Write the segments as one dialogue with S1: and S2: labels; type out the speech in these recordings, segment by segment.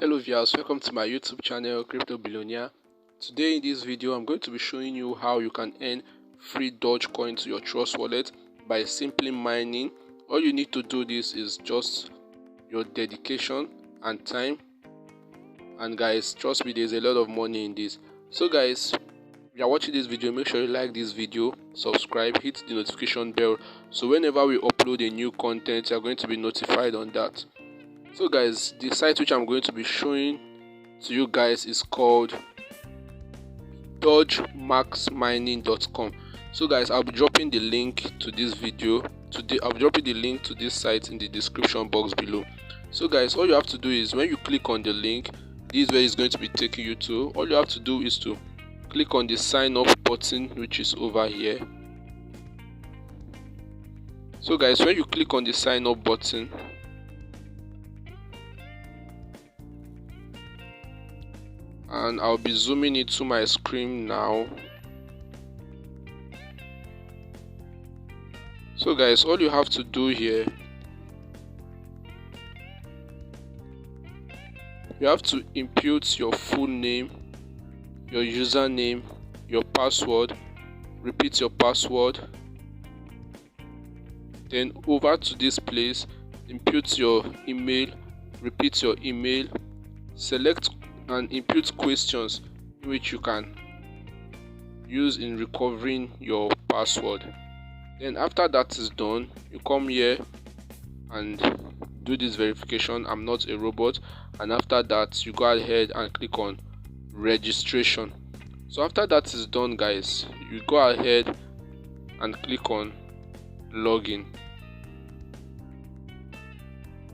S1: Hello viewers, welcome to my YouTube channel Crypto Billionaire. Today in this video I'm going to be showing you how you can earn free Dogecoin to your Trust wallet by simply mining. All you need to do this is just your dedication and time, and guys, trust me, there's a lot of money in this. So guys, if you are watching this video, make sure you like this video, subscribe, hit the notification bell, so whenever we upload a new content you are going to be notified on that. So guys, the site which I'm going to be showing to you guys is called dogemaxmining.com. So guys, I'll be dropping the link to this video today. I'll be dropping the link to this site in the description box below. So guys, all you have to do is when you click on the link, this is where it's going to be taking you to. All you have to do is to click on the sign up button which is over here. So guys, when you click on the sign up button, and I'll be zooming into my screen now. So guys, all you have to do here, you have to input your full name, your username, your password, repeat your password, then over to this place, input your email, repeat your email, select and input questions which you can use in recovering your password. Then after that is done, you come here and do this verification, I'm not a robot, and after that you go ahead and click on registration. So after that is done guys, you go ahead and click on login.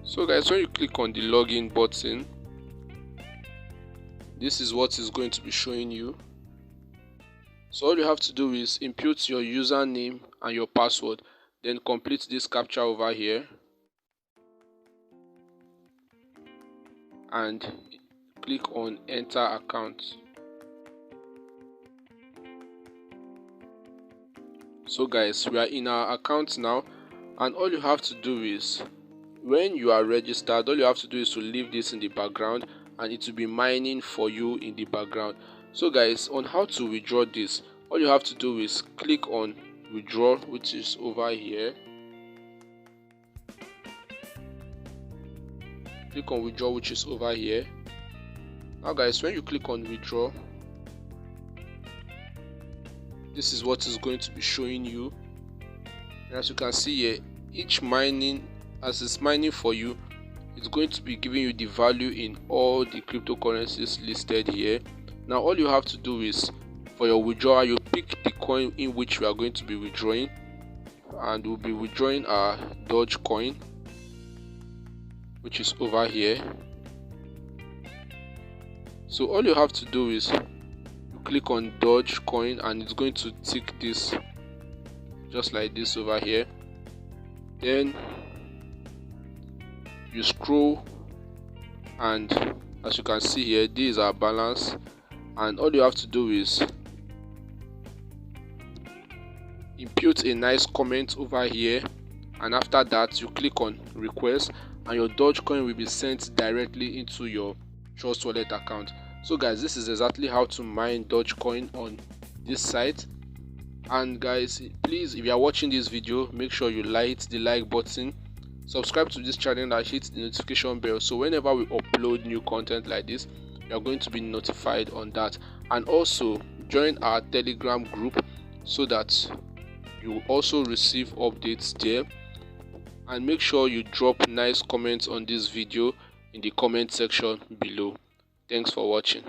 S1: So guys, when you click on the login button, this is what is going to be showing you. So all you have to do is input your username and your password, then complete this captcha over here and click on enter account. So guys, we are in our account now, and all you have to do is, when you are registered, all you have to do is to leave this in the background and it will be mining for you in the background. So guys, on how to withdraw this, all you have to do is click on withdraw, which is over here. Click on withdraw, which is over here. Now guys, when you click on withdraw, this is what is going to be showing you. And as you can see here, each mining, as it's mining for you, it's going to be giving you the value in all the cryptocurrencies listed here. Now all you have to do is, for your withdrawal, you pick the coin in which we are going to be withdrawing, and we'll be withdrawing our Dogecoin, which is over here. So all you have to do is you click on Dogecoin and it's going to tick this just like this over here. Then you scroll, and as you can see here, this is our balance, and all you have to do is input a nice comment over here, and after that you click on request and your Dogecoin will be sent directly into your Trust wallet account. So guys, this is exactly how to mine Dogecoin on this site. And guys, please, if you are watching this video, make sure you hit the like button, subscribe to this channel and hit the notification bell, so whenever we upload new content like this, you are going to be notified on that. And also join our Telegram group so that you will also receive updates there. And make sure you drop nice comments on this video in the comment section below. Thanks for watching.